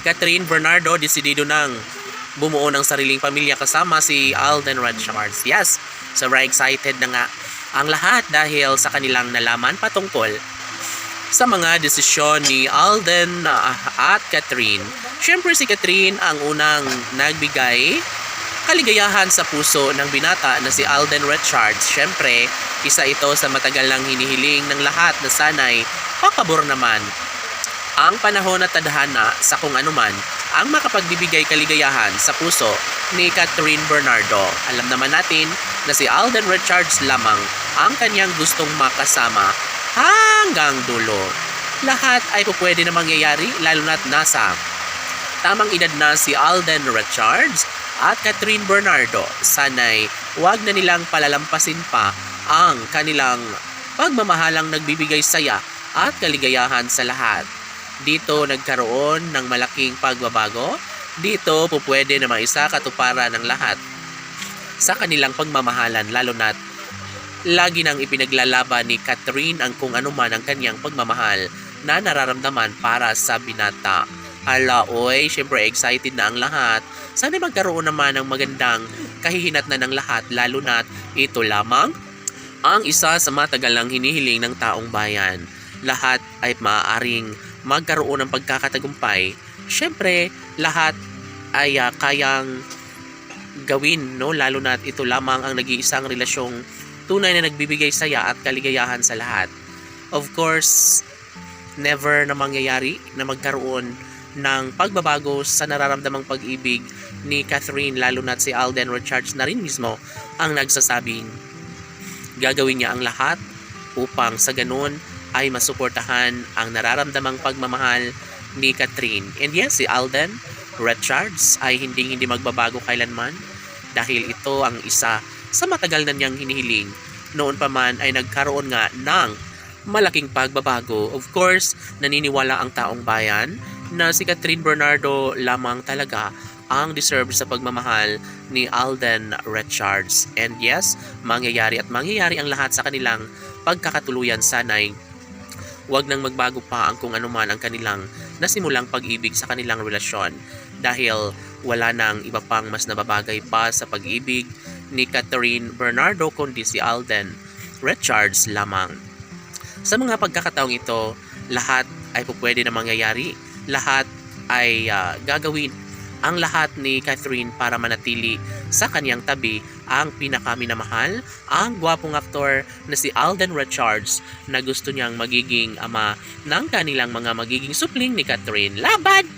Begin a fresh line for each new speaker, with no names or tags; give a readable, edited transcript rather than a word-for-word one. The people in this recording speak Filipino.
Catherine Bernardo desidido nang bumuo ng sariling pamilya kasama si Alden Richards. Yes, sobrang excited na nga ang lahat dahil sa kanilang nalaman patungkol sa mga desisyon ni Alden at Catherine. Siyempre si Catherine ang unang nagbigay kaligayahan sa puso ng binata na si Alden Richards. Siyempre, isa ito sa matagal nang hinihiling ng lahat na sana'y papabor naman ang panahon at tadhana sa kung anuman ang makapagbibigay kaligayahan sa puso ni Catherine Bernardo. Alam naman natin na si Alden Richards lamang ang kanyang gustong makasama hanggang dulo. Lahat ay pwede na mangyayari lalo na't nasa tamang edad na si Alden Richards at Catherine Bernardo. Sana'y huwag na nilang palalampasin pa ang kanilang pagmamahalang nagbibigay saya at kaligayahan sa lahat. Dito nagkaroon ng malaking pagbabago. Dito pwede na maisa katuparan ng lahat sa kanilang pagmamahalan, lalo na't lagi nang ipinaglalaban ni Catherine ang kung anuman ang kanyang pagmamahal na nararamdaman para sa binata. Hala, oy, syempre excited na ang lahat. Sana magkaroon naman ng magandang kahihinat na ng lahat, lalo na't ito lamang ang isa sa matagal lang hinihiling ng taong bayan. Lahat ay maaaring magkaroon ng pagkakatagumpay. Syempre, lahat ay kayang gawin, no? Lalo na't ito lamang ang nag-iisang relasyong tunay na nagbibigay saya at kaligayahan sa lahat. Of course, never na mangyayari na magkaroon ng pagbabago sa nararamdamang pag-ibig ni Catherine, lalo na't si Alden Richards na rin mismo ang nagsasabing gagawin niya ang lahat upang sa ganun ay masuportahan ang nararamdamang pagmamahal ni Catherine. And yes, si Alden Richards ay hindi magbabago kailanman dahil ito ang isa sa matagal na niyang hinihiling. Noon pa man ay nagkaroon nga ng malaking pagbabago. Of course, naniniwala ang taong bayan na si Catherine Bernardo lamang talaga ang deserve sa pagmamahal ni Alden Richards. And yes, mangyayari ang lahat sa kanilang pagkakatuluyan. Sana'y huwag nang magbago pa ang kung anuman ang kanilang nasimulang pag-ibig sa kanilang relasyon, dahil wala nang iba pang mas nababagay pa sa pag-ibig ni Catherine Bernardo kundi si Alden Richards lamang. Sa mga pagkakataong ito, lahat ay pwede na mangyayari. Lahat ay gagawin ang lahat ni Catherine para manatili sa kanyang tabi ang pinakaminamahal, ang gwapong aktor na si Alden Richards, na gusto niyang magiging ama ng kanilang mga magiging supling ni Catherine. Laban!